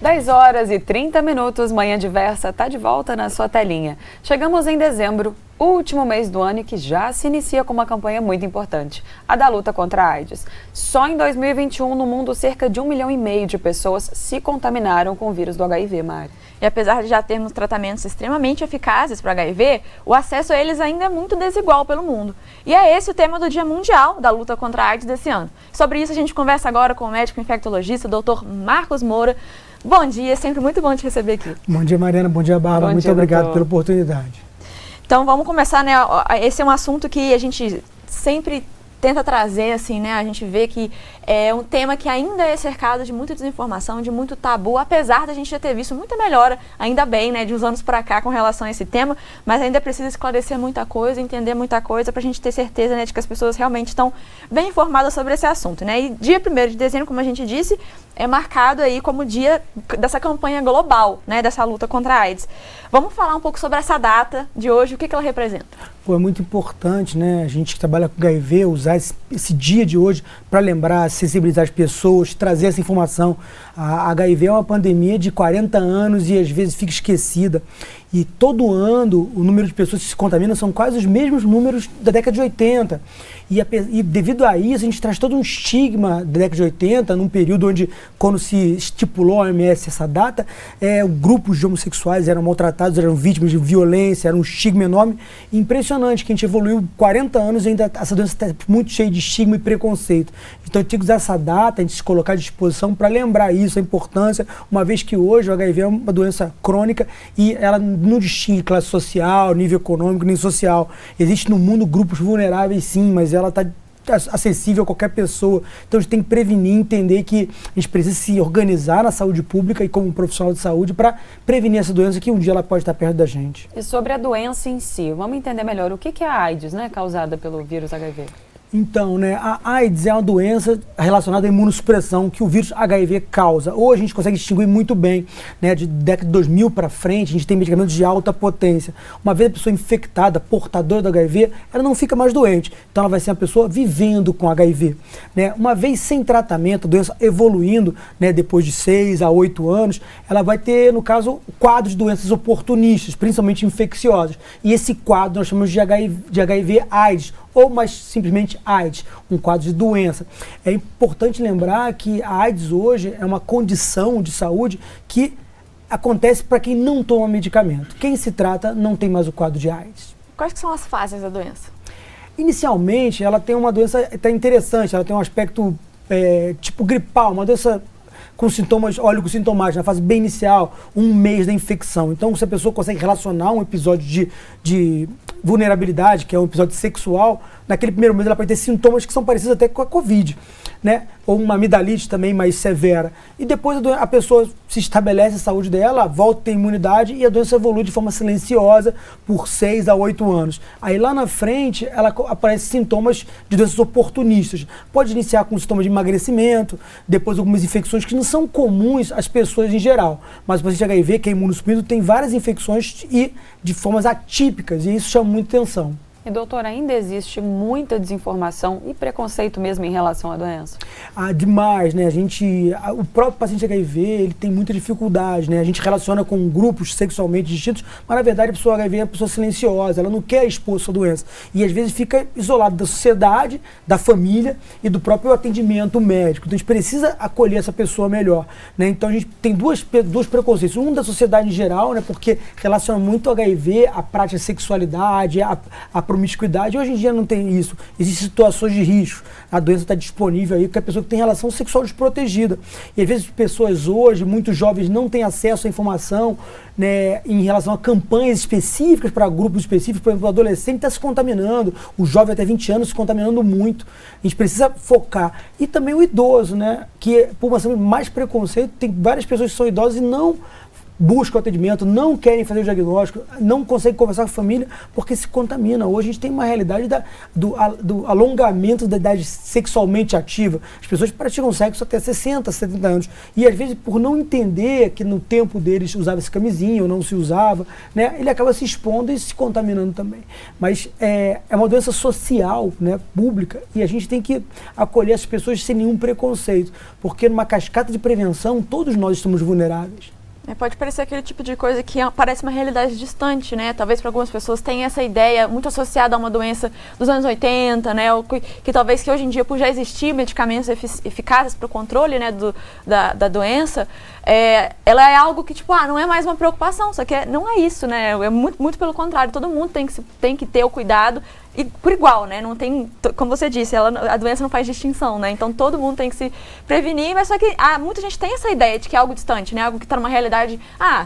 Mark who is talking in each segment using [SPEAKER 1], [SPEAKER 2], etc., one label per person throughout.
[SPEAKER 1] 10 horas e 30 minutos, Manhã Diversa está de volta na sua telinha. Chegamos em dezembro, último mês do ano e que já se inicia com uma campanha muito importante, a da luta contra a AIDS. Só em 2021, no mundo, cerca de 1,5 milhão de pessoas se contaminaram com o vírus do HIV, Mari.
[SPEAKER 2] E apesar de já termos tratamentos extremamente eficazes para HIV, o acesso a eles ainda é muito desigual pelo mundo. E é esse o tema do Dia Mundial da Luta contra a AIDS desse ano. Sobre isso a gente conversa agora com o médico infectologista, Dr. Marcos Moura. Bom dia, é sempre muito bom te receber aqui.
[SPEAKER 3] Bom dia, Mariana, bom dia, Bárbara. Muito obrigado pela oportunidade.
[SPEAKER 2] Então vamos começar, né? Esse é um assunto que a gente sempre tenta trazer, assim, né? A gente vê que é um tema que ainda é cercado de muita desinformação, de muito tabu, apesar da gente já ter visto muita melhora, ainda bem, né, de uns anos para cá com relação a esse tema, mas ainda precisa esclarecer muita coisa, entender muita coisa, para a gente ter certeza, né, de que as pessoas realmente estão bem informadas sobre esse assunto, né? E dia 1º de dezembro, como a gente disse, é marcado aí como dia dessa campanha global, né, dessa luta contra a AIDS. Vamos falar um pouco sobre essa data de hoje, o que ela representa?
[SPEAKER 3] Pô, é muito importante, né, a gente que trabalha com HIV, usar esse dia de hoje para lembrar, sensibilizar as pessoas, trazer essa informação. A HIV é uma pandemia de 40 anos e às vezes fica esquecida. E todo ano o número de pessoas que se contaminam são quase os mesmos números da década de 80. E devido a isso, a gente traz todo um estigma da década de 80, num período onde, quando se estipulou a OMS essa data, grupos de homossexuais eram maltratados, eram vítimas de violência, era um estigma enorme. Impressionante que a gente evoluiu 40 anos e ainda essa doença está muito cheia de estigma e preconceito. Então, eu tinha que usar essa data, a gente se colocar à disposição para lembrar isso, a importância, uma vez que hoje o HIV é uma doença crônica e ela não distingue classe social, nível econômico, nem social. Existe no mundo grupos vulneráveis, sim, mas ela está acessível a qualquer pessoa. Então a gente tem que prevenir, entender que a gente precisa se organizar na saúde pública e como profissional de saúde para prevenir essa doença que um dia ela pode estar perto da gente.
[SPEAKER 1] E sobre a doença em si, vamos entender melhor o que é a AIDS, né, causada pelo vírus HIV?
[SPEAKER 3] Então, né, a AIDS é uma doença relacionada à imunossupressão que o vírus HIV causa. Ou a gente consegue distinguir muito bem, né, de década de 2000 para frente, a gente tem medicamentos de alta potência. Uma vez a pessoa infectada, portadora do HIV, ela não fica mais doente. Então ela vai ser uma pessoa vivendo com HIV. Né? Uma vez sem tratamento, a doença evoluindo, né, depois de 6 a 8 anos, ela vai ter, no caso, quadros de doenças oportunistas, principalmente infecciosas. E esse quadro nós chamamos de HIV-AIDS, ou mais simplesmente AIDS, um quadro de doença. É importante lembrar que a AIDS hoje é uma condição de saúde que acontece para quem não toma medicamento. Quem se trata não tem mais o quadro de AIDS.
[SPEAKER 2] Quais que são as fases da doença?
[SPEAKER 3] Inicialmente, ela tem uma doença até interessante, ela tem um aspecto tipo gripal, uma doença com sintomas sintomáticos, na fase bem inicial, 1 mês da infecção. Então, se a pessoa consegue relacionar um episódio de vulnerabilidade, que é um episódio sexual, naquele primeiro mês ela pode ter sintomas que são parecidos até com a Covid, né? Ou uma amidalite também mais severa. E depois a pessoa se estabelece a saúde dela, volta a ter imunidade e a doença evolui de forma silenciosa por 6 a 8 anos. Aí lá na frente, ela aparece sintomas de doenças oportunistas. Pode iniciar com sintomas de emagrecimento, depois algumas infecções que não são comuns às pessoas em geral. Mas o paciente HIV, que é imunossuprimido, tem várias infecções e de formas atípicas, e isso chama muita atenção.
[SPEAKER 1] E doutor, ainda existe muita desinformação e preconceito mesmo em relação à doença?
[SPEAKER 3] Demais, né? O próprio paciente HIV, ele tem muita dificuldade, né? A gente relaciona com grupos sexualmente distintos, mas na verdade a pessoa HIV é uma pessoa silenciosa, ela não quer expor sua doença. E às vezes fica isolado da sociedade, da família e do próprio atendimento médico. Então a gente precisa acolher essa pessoa melhor, né? Então a gente tem dois preconceitos. Um da sociedade em geral, né? Porque relaciona muito o HIV à prática de sexualidade, à promiscuidade. Hoje em dia não tem isso. Existem situações de risco. A doença está disponível aí, porque a pessoa que tem relação sexual desprotegida. E às vezes pessoas hoje, muitos jovens, não têm acesso à informação, né, em relação a campanhas específicas para grupos específicos. Por exemplo, o adolescente está se contaminando, o jovem até 20 anos se contaminando muito. A gente precisa focar. E também o idoso, né, que por uma mais preconceito, tem várias pessoas que são idosas e não buscam atendimento, não querem fazer o diagnóstico, não conseguem conversar com a família porque se contamina. Hoje a gente tem uma realidade do alongamento da idade sexualmente ativa. As pessoas praticam sexo até 60, 70 anos. E às vezes, por não entender que no tempo deles usava-se camisinha ou não se usava, né, ele acaba se expondo e se contaminando também. Mas é uma doença social, né, pública, e a gente tem que acolher as pessoas sem nenhum preconceito, porque numa cascata de prevenção, todos nós estamos vulneráveis.
[SPEAKER 2] Pode parecer aquele tipo de coisa que parece uma realidade distante, né? Talvez para algumas pessoas tenha essa ideia muito associada a uma doença dos anos 80, né? Ou que talvez que hoje em dia, por já existir medicamentos eficazes para o controle, né, da doença, ela é algo que, tipo, não é mais uma preocupação, só que não é isso, né? É muito pelo contrário, todo mundo tem que ter o cuidado e por igual, né? Não tem, como você disse, a doença não faz distinção, né? Então todo mundo tem que se prevenir, mas só que muita gente tem essa ideia de que é algo distante, né? Algo que está numa realidade,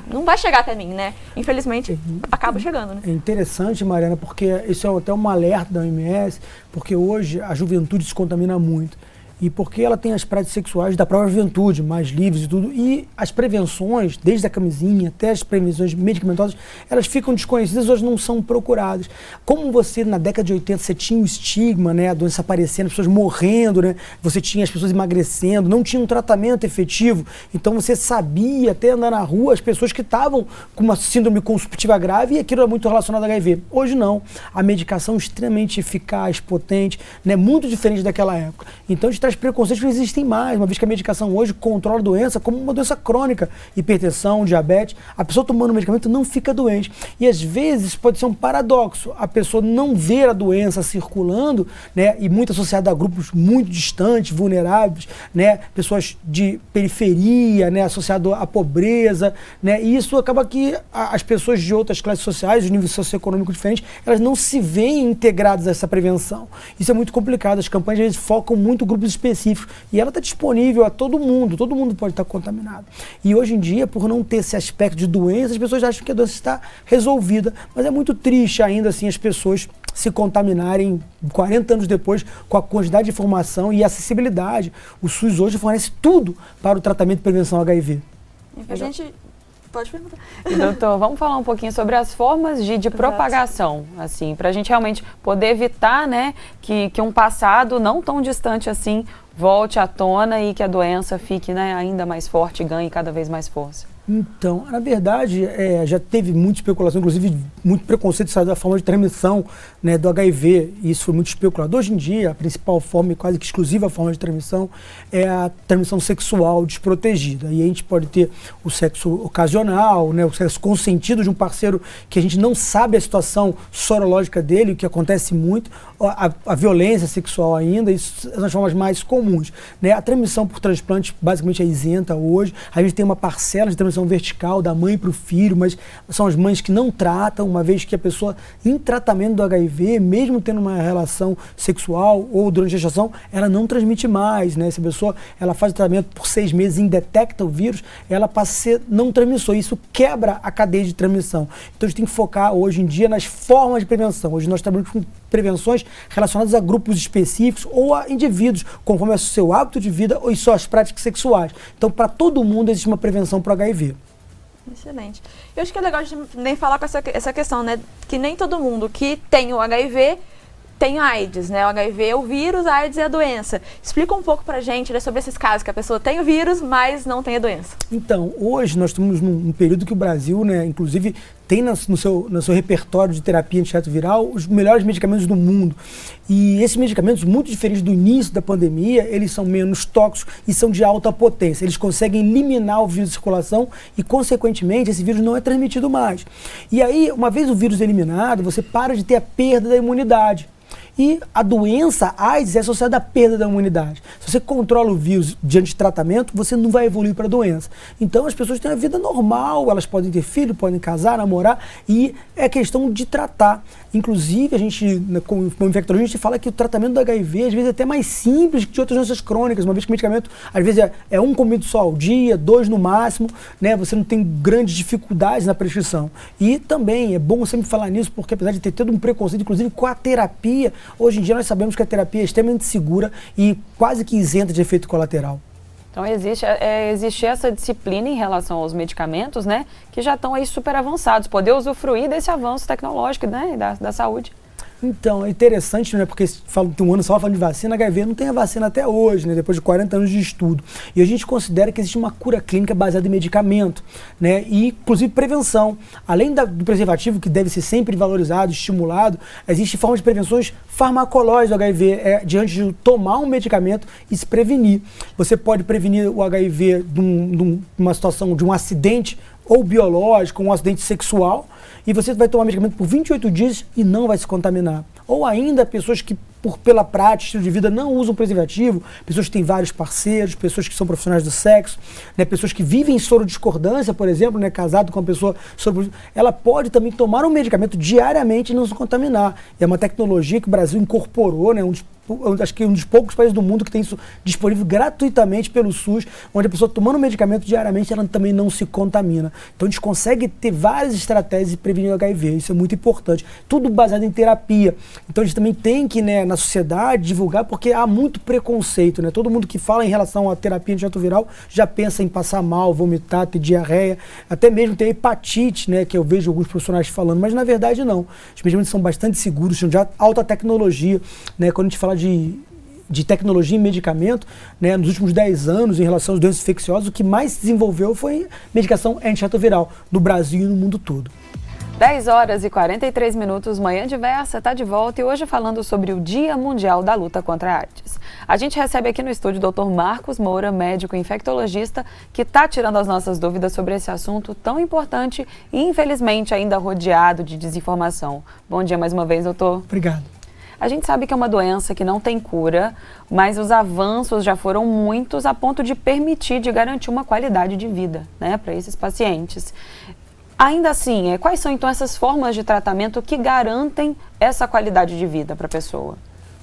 [SPEAKER 2] não vai chegar até mim, né? Infelizmente, acaba chegando, né?
[SPEAKER 3] É interessante, Mariana, porque isso é até um alerta da OMS, porque hoje a juventude se contamina muito. E porque ela tem as práticas sexuais da própria juventude, mais livres e tudo. E as prevenções, desde a camisinha até as prevenções medicamentosas, elas ficam desconhecidas, hoje não são procuradas. Como você, na década de 80, você tinha o estigma, né, a doença aparecendo, as pessoas morrendo, né, você tinha as pessoas emagrecendo, não tinha um tratamento efetivo. Então você sabia, até andar na rua, as pessoas que estavam com uma síndrome consumptiva grave e aquilo era muito relacionado a HIV. Hoje não. A medicação é extremamente eficaz, potente, né, muito diferente daquela época. Então a gente traz preconceitos que não existem mais, uma vez que a medicação hoje controla a doença como uma doença crônica, hipertensão, diabetes. A pessoa tomando o medicamento não fica doente. E às vezes pode ser um paradoxo, a pessoa não ver a doença circulando, né, e muito associada a grupos muito distantes, vulneráveis, né, pessoas de periferia, né, associado à pobreza, né, e isso acaba que as pessoas de outras classes sociais, de nível socioeconômico diferente, elas não se veem integradas a essa prevenção. Isso é muito complicado, as campanhas às vezes focam muito grupos específicos e ela está disponível a todo mundo pode estar contaminado. E hoje em dia, por não ter esse aspecto de doença, as pessoas acham que a doença está resolvida, mas é muito triste ainda assim as pessoas se contaminarem 40 anos depois com a quantidade de informação e acessibilidade. O SUS hoje fornece tudo para o tratamento e prevenção HIV.
[SPEAKER 2] A gente... Pode perguntar.
[SPEAKER 1] E, doutor, vamos falar um pouquinho sobre as formas de propagação, assim, para a gente realmente poder evitar, né, que um passado não tão distante assim volte à tona e que a doença fique, né, ainda mais forte e ganhe cada vez mais força.
[SPEAKER 3] Então, na verdade, já teve muita especulação, inclusive muito preconceito da forma de transmissão, né, do HIV, e isso foi muito especulado. Hoje em dia, a principal forma e quase que exclusiva forma de transmissão é a transmissão sexual desprotegida. E a gente pode ter o sexo ocasional, né, o sexo consentido de um parceiro que a gente não sabe a situação sorológica dele, o que acontece muito, a violência sexual ainda, isso são as formas mais comuns, né? A transmissão por transplante basicamente é isenta hoje. A gente tem uma parcela de transmissão vertical da mãe para o filho, mas são as mães que não tratam, uma vez que a pessoa em tratamento do HIV, mesmo tendo uma relação sexual ou durante a gestação, ela não transmite mais, né? Se a pessoa ela faz o tratamento por 6 meses e indetecta o vírus, ela passa a ser não transmissor. Isso quebra a cadeia de transmissão. Então a gente tem que focar hoje em dia nas formas de prevenção. Hoje nós trabalhamos com prevenções relacionadas a grupos específicos ou a indivíduos, conforme é o seu hábito de vida ou suas práticas sexuais. Então, para todo mundo existe uma prevenção para o HIV.
[SPEAKER 2] Excelente. Eu acho que é legal a gente nem falar com essa questão, né? Que nem todo mundo que tem o HIV tem AIDS, né? O HIV é o vírus, a AIDS é a doença. Explica um pouco pra gente, né, sobre esses casos que a pessoa tem o vírus, mas não tem a doença.
[SPEAKER 3] Então, hoje nós estamos num período que o Brasil, né, inclusive, tem no seu repertório de terapia antirretroviral os melhores medicamentos do mundo. E esses medicamentos, muito diferentes do início da pandemia, eles são menos tóxicos e são de alta potência. Eles conseguem eliminar o vírus de circulação e, consequentemente, esse vírus não é transmitido mais. E aí, uma vez o vírus eliminado, você para de ter a perda da imunidade. E a doença AIDS é associada à perda da imunidade. Se você controla o vírus diante de tratamento, você não vai evoluir para a doença. Então as pessoas têm a vida normal, elas podem ter filho, podem casar, namorar, e é questão de tratar. Inclusive, a gente, como infectologista, a gente fala que o tratamento do HIV, às vezes, é até mais simples que de outras doenças crônicas, uma vez que o medicamento, às vezes, é um comprimido só ao dia, 2 no máximo, né? Você não tem grandes dificuldades na prescrição. E também é bom sempre falar nisso, porque apesar de ter todo um preconceito, inclusive com a terapia, hoje em dia nós sabemos que a terapia é extremamente segura e quase que isenta de efeito colateral.
[SPEAKER 1] Então existe essa disciplina em relação aos medicamentos, né, que já estão aí super avançados, poder usufruir desse avanço tecnológico, né, da saúde.
[SPEAKER 3] Então, é interessante, né, porque tem um ano só falando de vacina, HIV não tem a vacina até hoje, né, depois de 40 anos de estudo. E a gente considera que existe uma cura clínica baseada em medicamento, né, e inclusive prevenção. Além do preservativo, que deve ser sempre valorizado, estimulado, existe formas de prevenções farmacológicas do HIV, diante de tomar um medicamento e se prevenir. Você pode prevenir o HIV de uma situação de um acidente ou biológico, um acidente sexual, e você vai tomar medicamento por 28 dias e não vai se contaminar. Ou ainda pessoas que, pela prática, estilo de vida, não usam preservativo, pessoas que têm vários parceiros, pessoas que são profissionais do sexo, né, pessoas que vivem em sorodiscordância, por exemplo, né, casado com uma pessoa, ela pode também tomar um medicamento diariamente e não se contaminar. É uma tecnologia que o Brasil incorporou, né, acho que um dos poucos países do mundo que tem isso disponível gratuitamente pelo SUS, onde a pessoa tomando medicamento diariamente, ela também não se contamina. Então a gente consegue ter várias estratégias de prevenir o HIV, isso é muito importante. Tudo baseado em terapia. Então a gente também tem que, né, na sociedade, divulgar, porque há muito preconceito, né? Todo mundo que fala em relação à terapia antirretroviral já pensa em passar mal, vomitar, ter diarreia, até mesmo ter hepatite, né, que eu vejo alguns profissionais falando, mas na verdade não. Os medicamentos são bastante seguros, são de alta tecnologia, né? Quando a gente fala de tecnologia e medicamento, né, nos últimos 10 anos, em relação às doenças infecciosas, o que mais se desenvolveu foi medicação antirretroviral no Brasil e no mundo todo.
[SPEAKER 1] 10 horas e 43 minutos, Manhã Diversa está de volta e hoje falando sobre o Dia Mundial da Luta contra a AIDS. A gente recebe aqui no estúdio o Dr. Marcos Moura, médico infectologista, que está tirando as nossas dúvidas sobre esse assunto tão importante e, infelizmente, ainda rodeado de desinformação. Bom dia mais uma vez, doutor.
[SPEAKER 3] Obrigado.
[SPEAKER 1] A gente sabe que é uma doença que não tem cura, mas os avanços já foram muitos a ponto de permitir, de garantir uma qualidade de vida, né, para esses pacientes. Ainda assim, quais são então essas formas de tratamento que garantem essa qualidade de vida para a pessoa?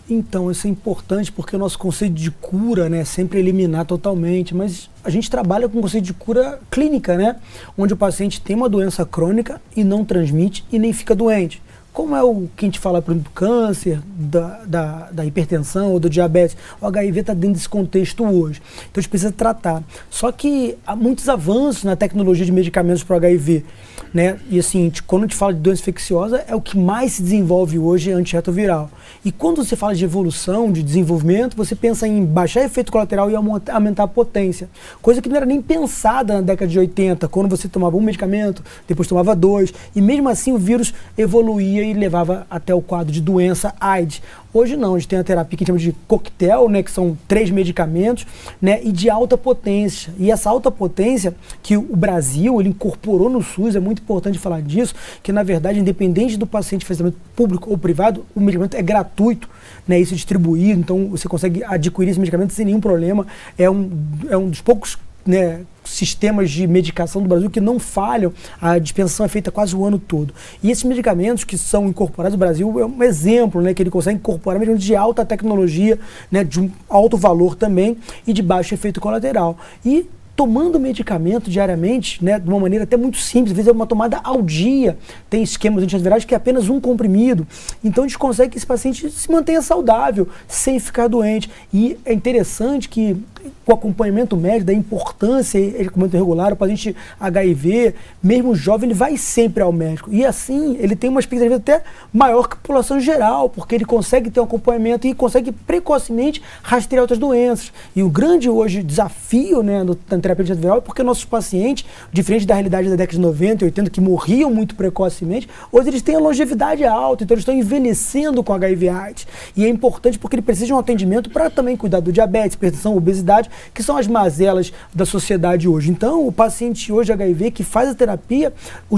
[SPEAKER 3] Então, isso é importante porque o nosso conceito de cura, né, é sempre eliminar totalmente, mas a gente trabalha com o conceito de cura clínica, né, onde o paciente tem uma doença crônica e não transmite e nem fica doente. Como é o que a gente fala, por exemplo, do câncer, da hipertensão ou do diabetes, o HIV está dentro desse contexto hoje. Então a gente precisa tratar. Só que há muitos avanços na tecnologia de medicamentos para o HIV, né? E assim, quando a gente fala de doença infecciosa, é o que mais se desenvolve hoje antirretroviral. E quando você fala de evolução, de desenvolvimento, você pensa em baixar efeito colateral e aumentar a potência. Coisa que não era nem pensada na década de 80, quando você tomava um medicamento, depois tomava 2, e mesmo assim o vírus evoluía e levava até o quadro de doença AIDS. Hoje não, a gente tem a terapia que a gente chama de coquetel, né, que são 3 medicamentos, né, e de alta potência. E essa alta potência que o Brasil ele incorporou no SUS, é muito importante falar disso, que na verdade, independente do paciente fazer tratamento público ou privado, o medicamento é gratuito, né, isso é distribuído, então você consegue adquirir esse medicamento sem nenhum problema. É um dos poucos, né, sistemas de medicação do Brasil que não falham, a dispensação é feita quase o ano todo. E esses medicamentos que são incorporados no Brasil é um exemplo, né, que ele consegue incorporar medicamentos de alta tecnologia, né, de um alto valor também e de baixo efeito colateral. E tomando medicamento diariamente, né, de uma maneira até muito simples, às vezes é uma tomada ao dia, tem esquemas antirretrovirais que é apenas um comprimido, então a gente consegue que esse paciente se mantenha saudável, sem ficar doente. E é interessante que com o acompanhamento médico, da importância e acompanhamento regular, o paciente HIV, mesmo jovem, ele vai sempre ao médico. E assim, ele tem uma expectativa até maior que a população geral, porque ele consegue ter um acompanhamento e consegue precocemente rastrear outras doenças. E o grande hoje desafio, né, na terapia antirretroviral é porque nossos pacientes, diferente da realidade da década de 90 e 80, que morriam muito precocemente, hoje eles têm a longevidade alta, então eles estão envelhecendo com HIV/AIDS. E é importante porque ele precisa de um atendimento para também cuidar do diabetes, hipertensão, obesidade, que são as mazelas da sociedade hoje. Então, o paciente hoje HIV que faz a terapia, o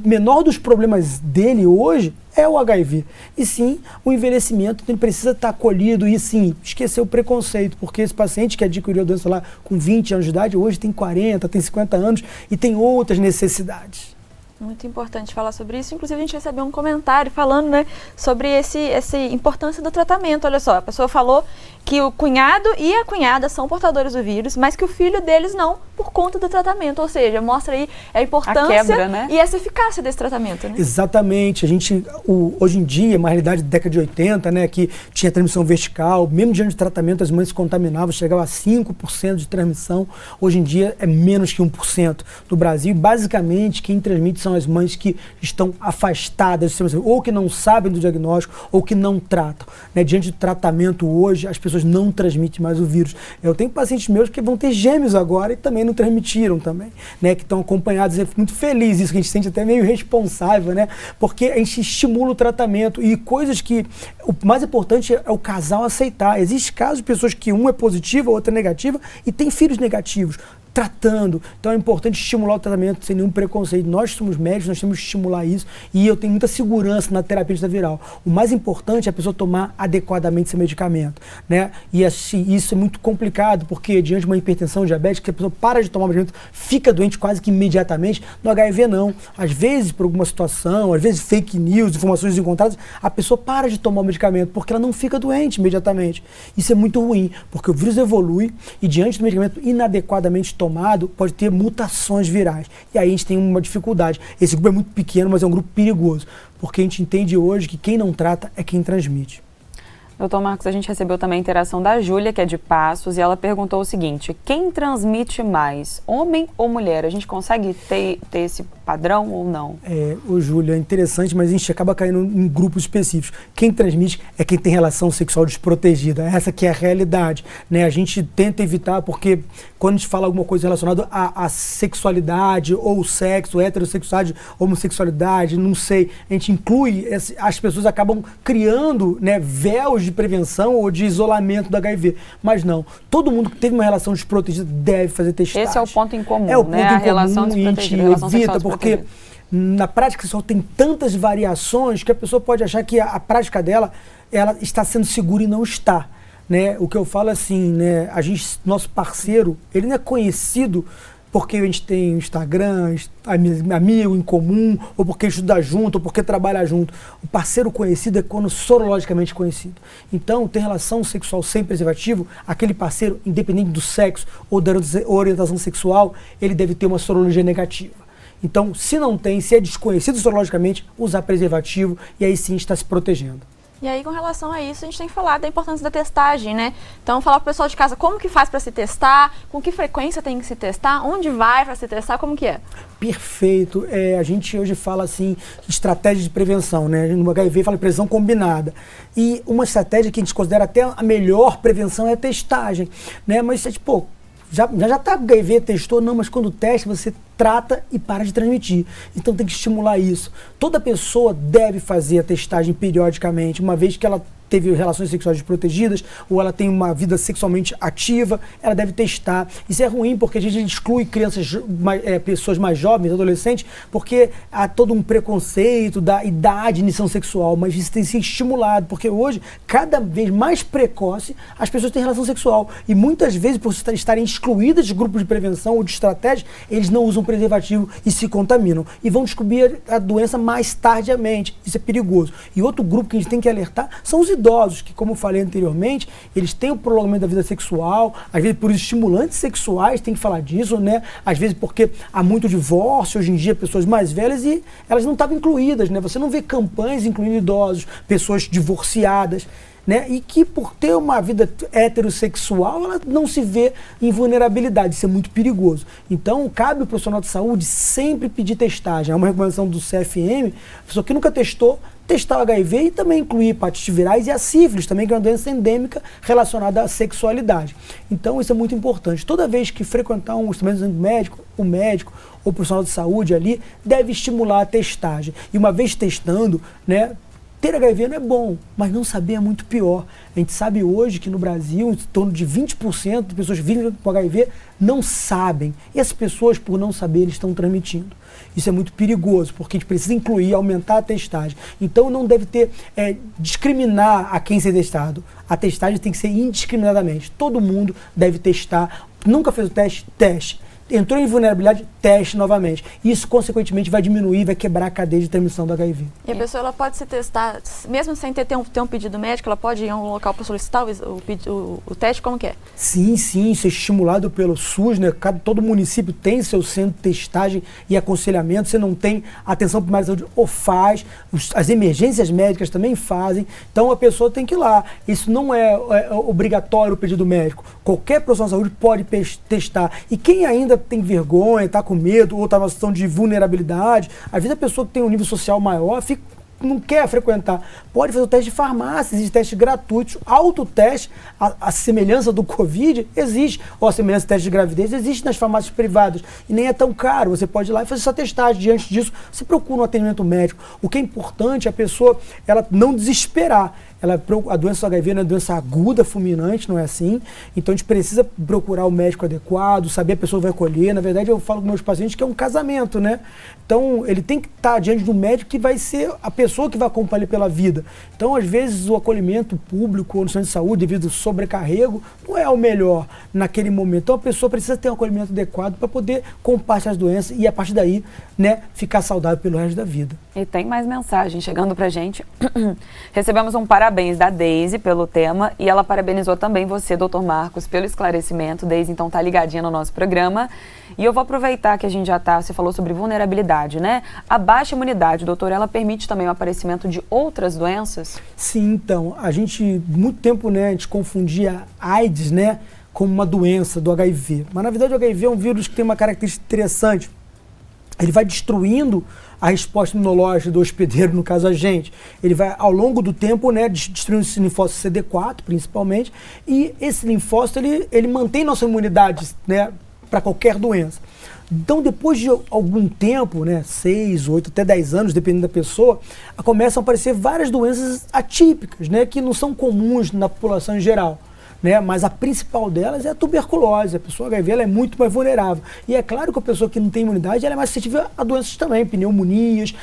[SPEAKER 3] menor dos problemas dele hoje é o HIV. E sim, o envelhecimento, ele precisa estar acolhido e sim, esquecer o preconceito, porque esse paciente que adquiriu a doença lá com 20 anos de idade, hoje tem 40, tem 50 anos e tem outras necessidades.
[SPEAKER 2] Muito importante falar sobre isso. Inclusive, a gente recebeu um comentário falando, né, sobre essa importância do tratamento. Olha só, a pessoa falou que o cunhado e a cunhada são portadores do vírus, mas que o filho deles não, por conta do tratamento. Ou seja, mostra aí a importância
[SPEAKER 1] quebra, né?
[SPEAKER 2] e essa eficácia desse tratamento, né?
[SPEAKER 3] Exatamente. Hoje em dia, uma realidade da década de 80, né, que tinha transmissão vertical, mesmo diante de tratamento, as mães se contaminavam, chegava a 5% de transmissão. Hoje em dia é menos que 1% no Brasil. Basicamente, quem transmite são as mães que estão afastadas, ou que não sabem do diagnóstico, ou que não tratam. Né? Diante do tratamento hoje, as pessoas não transmitem mais o vírus. Eu tenho pacientes meus que vão ter gêmeos agora e também não transmitiram também, né? Que estão acompanhados. É muito feliz isso, que a gente se sente até meio responsável, né? Porque a gente estimula o tratamento e coisas que... O mais importante é o casal aceitar. Existem casos de pessoas que um é positivo, a outra é negativa e tem filhos negativos. Tratando. Então é importante estimular o tratamento sem nenhum preconceito. Nós somos médicos, nós temos que estimular isso e eu tenho muita segurança na terapia antiviral. O mais importante é a pessoa tomar adequadamente esse medicamento, né? E isso é muito complicado porque diante de uma hipertensão diabética, a pessoa para de tomar o medicamento, fica doente quase que imediatamente. No HIV não. Às vezes por alguma situação, às vezes fake news, informações encontradas, a pessoa para de tomar o medicamento porque ela não fica doente imediatamente. Isso é muito ruim, porque o vírus evolui e diante do medicamento inadequadamente tomado, pode ter mutações virais. E aí a gente tem uma dificuldade. Esse grupo é muito pequeno, mas é um grupo perigoso, porque a gente entende hoje que quem não trata é quem transmite.
[SPEAKER 1] Doutor Marcos, a gente recebeu também a interação da Júlia, que é de Passos, e ela perguntou o seguinte: quem transmite mais, homem ou mulher? A gente consegue ter esse padrão ou não?
[SPEAKER 3] Júlia, é interessante, mas a gente acaba caindo em grupos específicos. Quem transmite é quem tem relação sexual desprotegida. Essa que é a realidade, né? A gente tenta evitar, porque quando a gente fala alguma coisa relacionada à sexualidade, ou sexo, heterossexualidade, homossexualidade, não sei, a gente inclui, as pessoas acabam criando, né, véus de prevenção ou de isolamento do HIV. Mas não, todo mundo que teve uma relação desprotegida deve fazer testagem.
[SPEAKER 1] Esse é o ponto em comum,
[SPEAKER 3] é o ponto
[SPEAKER 1] né?
[SPEAKER 3] em
[SPEAKER 1] A
[SPEAKER 3] comum,
[SPEAKER 1] relação
[SPEAKER 3] e a gente evita, porque na prática só tem tantas variações que a pessoa pode achar que a prática dela, ela está sendo segura e não está. Né? O que eu falo assim, né? Nosso parceiro, ele não é conhecido porque a gente tem Instagram, amigo em comum, ou porque estuda junto, ou porque trabalha junto. O parceiro conhecido é quando sorologicamente conhecido. Então, ter relação sexual sem preservativo, aquele parceiro, independente do sexo ou da orientação sexual, ele deve ter uma sorologia negativa. Então, se não tem, se é desconhecido sorologicamente, usar preservativo e aí sim está se protegendo.
[SPEAKER 2] E aí, com relação a isso, a gente tem que falar da importância da testagem, né? Então, falar para o pessoal de casa como que faz para se testar, com que frequência tem que se testar, onde vai para se testar, como que é?
[SPEAKER 3] Perfeito. A gente hoje fala assim, estratégia de prevenção, né? No HIV fala prevenção combinada. E uma estratégia que a gente considera até a melhor prevenção é a testagem, né? Mas, tipo, já tá com HIV, testou, não, mas quando testa, você trata e para de transmitir. Então tem que estimular isso. Toda pessoa deve fazer a testagem periodicamente, uma vez que ela teve relações sexuais desprotegidas ou ela tem uma vida sexualmente ativa, ela deve testar. Isso é ruim porque a gente exclui pessoas mais jovens, adolescentes, porque há todo um preconceito da idade, iniciação sexual, mas isso tem que ser estimulado, porque hoje, cada vez mais precoce, as pessoas têm relação sexual e muitas vezes, por estarem excluídas de grupos de prevenção ou de estratégia, eles não usam preservativo e se contaminam e vão descobrir a doença mais tardiamente. Isso é perigoso. E outro grupo que a gente tem que alertar são os idosos, que, como eu falei anteriormente, eles têm o prolongamento da vida sexual, às vezes por estimulantes sexuais, tem que falar disso, né? Às vezes porque há muito divórcio, hoje em dia, pessoas mais velhas, e elas não estavam incluídas, né? Você não vê campanhas incluindo idosos, pessoas divorciadas, né? E que por ter uma vida heterossexual, ela não se vê em vulnerabilidade, isso é muito perigoso. Então, cabe ao profissional de saúde sempre pedir testagem. É uma recomendação do CFM, a pessoa que nunca testou, testar o HIV e também incluir hepatite virais e a sífilis, também que é uma doença endêmica relacionada à sexualidade. Então, isso é muito importante. Toda vez que frequentar um estabelecimento médico, o médico ou o profissional de saúde ali deve estimular a testagem. E uma vez testando, né, ter HIV não é bom, mas não saber é muito pior. A gente sabe hoje que no Brasil, em torno de 20% de pessoas que vivem com HIV não sabem. E as pessoas, por não saber, eles estão transmitindo. Isso é muito perigoso, porque a gente precisa incluir, aumentar a testagem. Então não deve ter, discriminar a quem ser testado. A testagem tem que ser indiscriminadamente. Todo mundo deve testar. Nunca fez o teste? Teste. entrou em vulnerabilidade, teste novamente. Isso, consequentemente, vai diminuir, vai quebrar a cadeia de transmissão do HIV.
[SPEAKER 2] E a pessoa ela pode se testar, mesmo sem ter um pedido médico, ela pode ir a um local para solicitar o teste, como que é?
[SPEAKER 3] Sim, isso é estimulado pelo SUS, né? Todo município tem seu centro de testagem e aconselhamento. Você não tem atenção primária de saúde, ou faz, as emergências médicas também fazem. Então a pessoa tem que ir lá. Isso não é obrigatório o pedido médico. Qualquer profissional de saúde pode testar. E quem ainda tem vergonha, está com medo ou está numa situação de vulnerabilidade, às vezes a pessoa que tem um nível social maior não quer frequentar, pode fazer o teste de farmácia, existem testes gratuitos, autoteste, a semelhança do Covid existe, ou a semelhança do teste de gravidez existe nas farmácias privadas, e nem é tão caro, você pode ir lá e fazer sua testagem. Diante disso, você procura um atendimento médico. O que é importante é a pessoa ela não desesperar. A doença do HIV não é uma doença aguda, fulminante, não é assim. Então a gente precisa procurar o médico adequado, saber a pessoa vai colher. Na verdade, eu falo com meus pacientes que é um casamento, né? Então ele tem que estar diante de um médico que vai ser a pessoa que vai acompanhar ele pela vida. Então, às vezes, o acolhimento público ou no centro de saúde, devido ao sobrecarrego, não é o melhor naquele momento. Então a pessoa precisa ter um acolhimento adequado para poder compartilhar as doenças e, a partir daí, né, ficar saudável pelo resto da vida.
[SPEAKER 1] E tem mais mensagem chegando pra gente. Recebemos um parabéns da Deise pelo tema e ela parabenizou também você, doutor Marcos, pelo esclarecimento. Deise, então, tá ligadinha no nosso programa. E eu vou aproveitar que a gente já você falou sobre vulnerabilidade, né? A baixa imunidade, doutor, ela permite também o aparecimento de outras doenças?
[SPEAKER 3] Sim, então, muito tempo, né, a gente confundia AIDS, né, como uma doença do HIV. Mas, na verdade, o HIV é um vírus que tem uma característica interessante. Ele vai destruindo a resposta imunológica do hospedeiro, no caso a gente. Ele vai, ao longo do tempo, né, destruindo esse linfócito CD4, principalmente, e esse linfócito, ele mantém nossa imunidade, né, para qualquer doença. Então, depois de algum tempo, né, 6, 8, até 10 anos, dependendo da pessoa, começam a aparecer várias doenças atípicas, né, que não são comuns na população em geral. Né? Mas a principal delas é a tuberculose. A pessoa HIV ela é muito mais vulnerável. E é claro que a pessoa que não tem imunidade ela é mais suscetível a doenças também, pneumonias,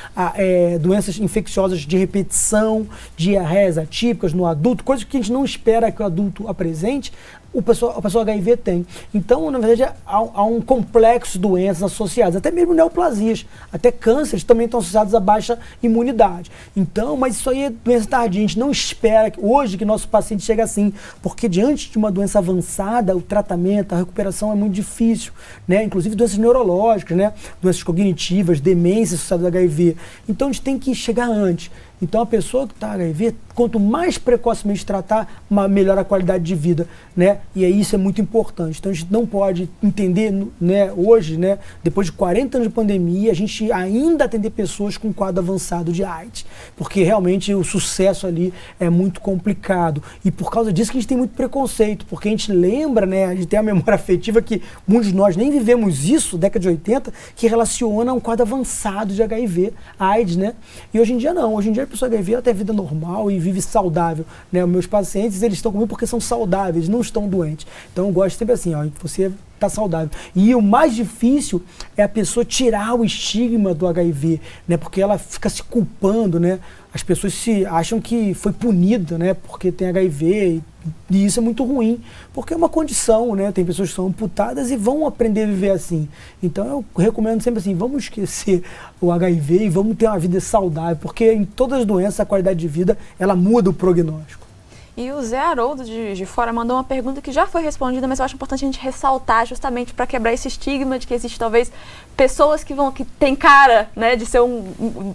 [SPEAKER 3] doenças infecciosas de repetição, diarreias atípicas no adulto, coisas que a gente não espera que o adulto apresente. A pessoa HIV tem. Então, na verdade, há um complexo de doenças associadas, até mesmo neoplasias, até cânceres também estão associados a baixa imunidade. Então, mas isso aí é doença tardia. A gente não espera hoje que nosso paciente chegue assim, porque diante de uma doença avançada, o tratamento, a recuperação é muito difícil, né? Inclusive doenças neurológicas, né? Doenças cognitivas, demências associadas a HIV. Então, a gente tem que chegar antes. Então, a pessoa que está HIV, quanto mais precocemente tratar, melhor a qualidade de vida, né? E aí isso é muito importante. Então, a gente não pode entender, né, hoje, né, depois de 40 anos de pandemia, a gente ainda atender pessoas com quadro avançado de AIDS, porque realmente o sucesso ali é muito complicado. E por causa disso que a gente tem muito preconceito, porque a gente lembra, né, a gente tem a memória afetiva que muitos de nós nem vivemos isso, década de 80, que relaciona um quadro avançado de HIV, AIDS, né? E hoje em dia não. Hoje em dia a pessoa HIV ela tem vida normal e vive saudável, né? Os meus pacientes, eles estão comigo porque são saudáveis, não estão doentes. Então eu gosto sempre assim, ó, você está saudável. E o mais difícil é a pessoa tirar o estigma do HIV, né? Porque ela fica se culpando, né? As pessoas acham que foi punida, né? Porque tem HIV e isso é muito ruim, porque é uma condição, né? Tem pessoas que são amputadas e vão aprender a viver assim. Então eu recomendo sempre assim, vamos esquecer o HIV e vamos ter uma vida saudável, porque em todas as doenças a qualidade de vida, ela muda o prognóstico.
[SPEAKER 2] E o Zé Haroldo de Fora mandou uma pergunta que já foi respondida, mas eu acho importante a gente ressaltar justamente para quebrar esse estigma de que existe talvez pessoas que têm cara, né, de ser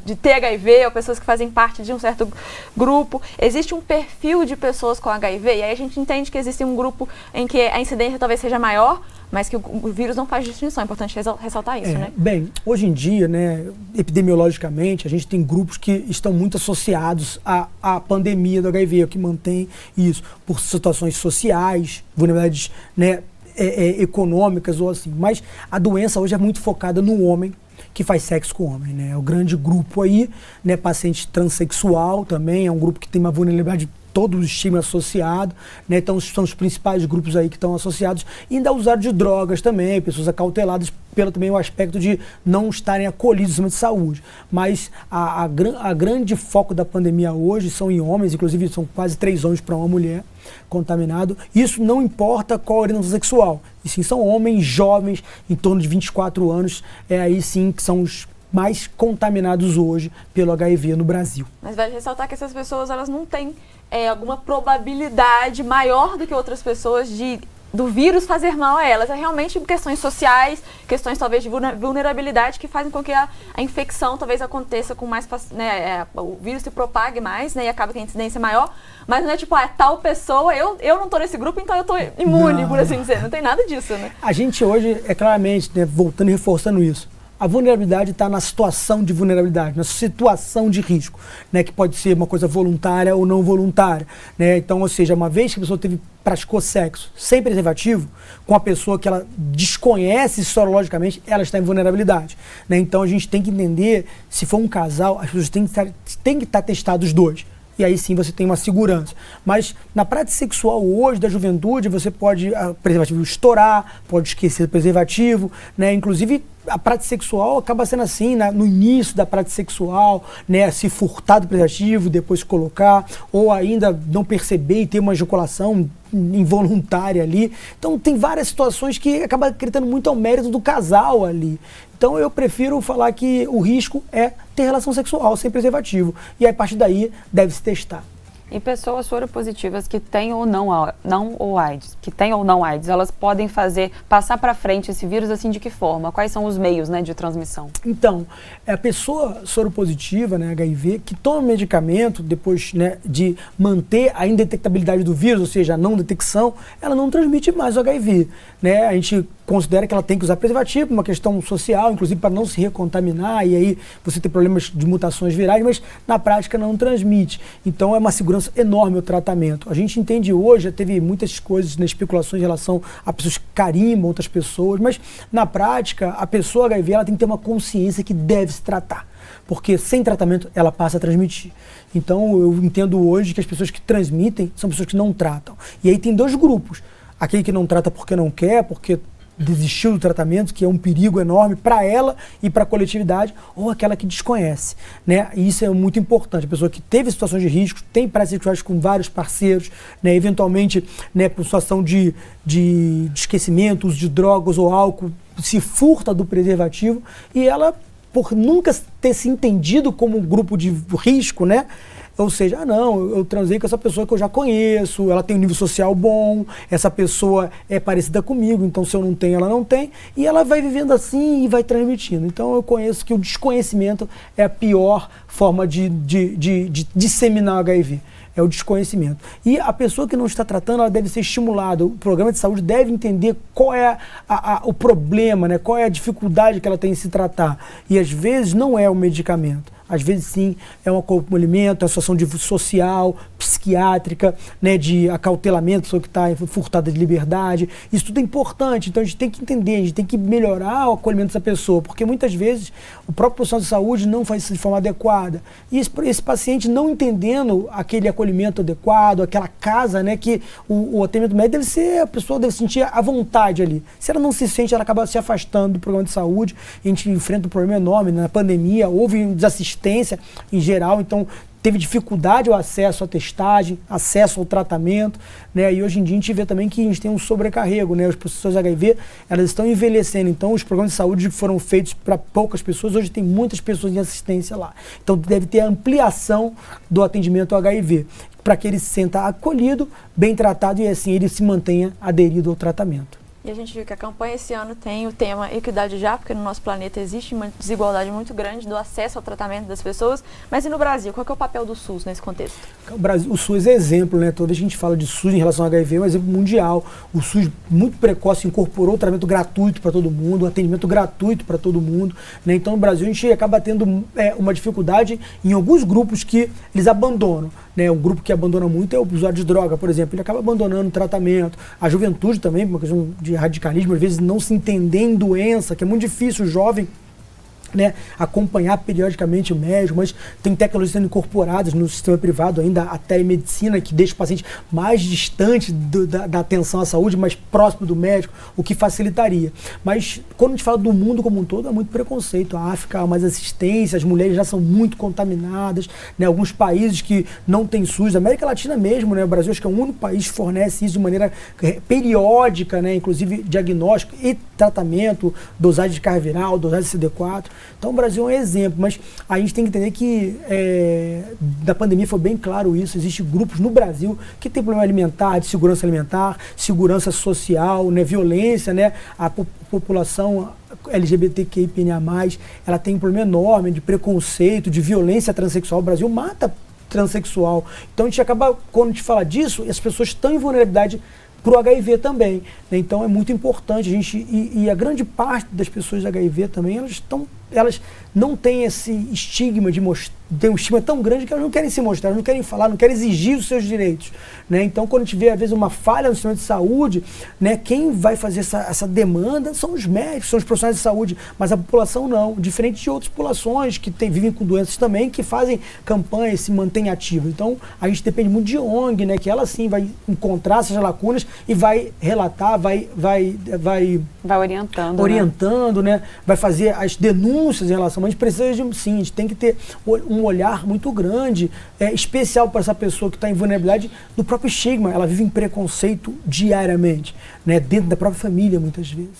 [SPEAKER 2] de ter HIV, ou pessoas que fazem parte de um certo grupo. Existe um perfil de pessoas com HIV, e aí a gente entende que existe um grupo em que a incidência talvez seja maior, mas que o vírus não faz distinção. É importante ressaltar isso, né?
[SPEAKER 3] Bem, hoje em dia, né, epidemiologicamente, a gente tem grupos que estão muito associados à pandemia do HIV, o que mantém isso, por situações sociais, vulnerabilidades, né, econômicas ou assim. Mas a doença hoje é muito focada no homem que faz sexo com homem, né? É o grande grupo aí, né? Paciente transexual também, é um grupo que tem uma vulnerabilidade todo o estigma associado, né? Então são os principais grupos aí que estão associados, e ainda o usuário de drogas também, pessoas acauteladas pelo também o aspecto de não estarem acolhidos no sistema de saúde. Mas a grande foco da pandemia hoje são em homens, inclusive são quase 3 homens para uma mulher contaminado. Isso não importa qual a orientação sexual, e sim são homens jovens, em torno de 24 anos, aí sim que são os mais contaminados hoje pelo HIV no Brasil.
[SPEAKER 2] Mas vale ressaltar que essas pessoas, elas não têm alguma probabilidade maior do que outras pessoas do vírus fazer mal a elas. É realmente questões sociais, questões talvez de vulnerabilidade que fazem com que a infecção talvez aconteça com mais, né, o vírus se propague mais, né, e acaba que a incidência é maior, mas não é tipo, tal pessoa, eu não tô nesse grupo, então eu tô imune, por assim dizer. Não tem nada disso, né?
[SPEAKER 3] A gente hoje, claramente, né, voltando e reforçando isso, a vulnerabilidade está na situação de vulnerabilidade, na situação de risco, né, que pode ser uma coisa voluntária ou não voluntária, né? Então, ou seja, uma vez que a pessoa praticou sexo sem preservativo, com a pessoa que ela desconhece sorologicamente, ela está em vulnerabilidade, né? Então a gente tem que entender, se for um casal, as pessoas têm que estar testados os dois. E aí sim você tem uma segurança. Mas na prática sexual hoje da juventude, você pode preservativo estourar, pode esquecer do preservativo, né? Inclusive a prática sexual acaba sendo assim, no início da prática sexual, né? Se furtar do preservativo, depois colocar, ou ainda não perceber e ter uma ejaculação involuntária ali. Então tem várias situações que acabam acreditando muito ao mérito do casal ali. Então eu prefiro falar que o risco é ter relação sexual sem preservativo. E aí, a partir daí, deve se testar.
[SPEAKER 1] E pessoas soropositivas que têm ou não AIDS, elas podem passar para frente esse vírus assim de que forma? Quais são os meios, né, de transmissão?
[SPEAKER 3] Então, a pessoa soropositiva, né, HIV, que toma medicamento depois, né, de manter a indetectabilidade do vírus, ou seja, a não detecção, ela não transmite mais o HIV, né? A gente considera que ela tem que usar preservativo, uma questão social, inclusive para não se recontaminar, e aí você tem problemas de mutações virais, mas na prática não transmite. Então é uma segurança enorme o tratamento. A gente entende hoje, já teve muitas coisas, né, especulações em relação a pessoas que carimbam outras pessoas, mas na prática a pessoa HIV ela tem que ter uma consciência que deve se tratar, porque sem tratamento ela passa a transmitir. Então eu entendo hoje que as pessoas que transmitem são pessoas que não tratam. E aí tem 2 grupos, aquele que não trata porque não quer, porque desistiu do tratamento, que é um perigo enorme para ela e para a coletividade, ou aquela que desconhece, né? E isso é muito importante. A pessoa que teve situações de risco, tem práticas sexuais com vários parceiros, né? Eventualmente, né, por situação de esquecimento, uso de drogas ou álcool, se furta do preservativo, e ela, por nunca ter se entendido como um grupo de risco, né? Ou seja, eu transei com essa pessoa que eu já conheço, ela tem um nível social bom, essa pessoa é parecida comigo, então se eu não tenho, ela não tem, e ela vai vivendo assim e vai transmitindo. Então eu conheço que o desconhecimento é a pior forma de disseminar o HIV. É o desconhecimento. E a pessoa que não está tratando, ela deve ser estimulada. O programa de saúde deve entender qual é o problema, né? Qual é a dificuldade que ela tem em se tratar. E às vezes não é o medicamento. Às vezes sim, é um acolhimento, é uma situação social, psiquiátrica, né, de acautelamento, pessoa que está furtada de liberdade. Isso tudo é importante, então a gente tem que entender, a gente tem que melhorar o acolhimento dessa pessoa, porque muitas vezes o próprio profissional de saúde não faz isso de forma adequada. E esse paciente não entendendo aquele acolhimento adequado, aquela casa, né, que o atendimento médico a pessoa deve sentir à vontade ali. Se ela não se sente, ela acaba se afastando do programa de saúde, a gente enfrenta um problema enorme, né? Na pandemia houve desassistência em geral, então teve dificuldade o acesso à testagem, acesso ao tratamento, né? E hoje em dia a gente vê também que a gente tem um sobrecarrego, né? As pessoas HIV, elas estão envelhecendo, então os programas de saúde que foram feitos para poucas pessoas, hoje tem muitas pessoas em assistência lá. Então deve ter a ampliação do atendimento ao HIV, para que ele se sinta acolhido, bem tratado e assim ele se mantenha aderido ao tratamento.
[SPEAKER 2] E a gente viu que a campanha esse ano tem o tema Equidade Já, porque no nosso planeta existe uma desigualdade muito grande do acesso ao tratamento das pessoas. Mas e no Brasil, qual que é o papel do SUS nesse contexto?
[SPEAKER 3] O SUS é exemplo, né? Toda a gente fala de SUS em relação ao HIV, é um exemplo mundial. O SUS, muito precoce, incorporou o tratamento gratuito para todo mundo, o atendimento gratuito para todo mundo, né? Então, no Brasil, a gente acaba tendo uma dificuldade em alguns grupos que eles abandonam. Né, um grupo que abandona muito é o usuário de droga, por exemplo, ele acaba abandonando o tratamento. A juventude também, por uma questão de radicalismo, às vezes não se entender em doença, que é muito difícil o jovem né, acompanhar periodicamente o médico, mas tem tecnologias sendo incorporadas no sistema privado ainda, a telemedicina, que deixa o paciente mais distante da atenção à saúde, mais próximo do médico, o que facilitaria. Mas quando a gente fala do mundo como um todo, é muito preconceito. A África há mais assistência, as mulheres já são muito contaminadas, né, alguns países que não têm SUS, a América Latina mesmo, né, o Brasil acho que é o único país que fornece isso de maneira periódica, né, inclusive diagnóstico e tratamento, dosagem de carga viral, dosagem de CD4. Então o Brasil é um exemplo, mas a gente tem que entender que da pandemia foi bem claro isso. Existem grupos no Brasil que têm problema alimentar, de segurança alimentar, segurança social, né, violência, né, a população LGBTQIA+, ela tem um problema enorme de preconceito, de violência transexual. O Brasil mata transexual. Então a gente acaba, quando a gente fala disso, as pessoas estão em vulnerabilidade para o HIV também, né? Então é muito importante a gente, e a grande parte das pessoas de HIV também, elas não têm esse estigma de mostrar, tem um estigma tão grande que elas não querem se mostrar, não querem falar, não querem exigir os seus direitos, né? Então quando a gente vê às vezes uma falha no sistema de saúde, né, quem vai fazer essa demanda são os médicos, são os profissionais de saúde, mas a população não, diferente de outras populações que vivem com doenças também, que fazem campanha e se mantêm ativas. Então a gente depende muito de ONG, né, que ela sim vai encontrar essas lacunas e vai relatar, vai orientando, né, vai fazer as denúncias em relação, mas a gente precisa de, sim, a gente tem que ter um olhar muito grande, especial para essa pessoa que está em vulnerabilidade, do próprio estigma. Ela vive em preconceito diariamente, né, dentro da própria família, muitas vezes.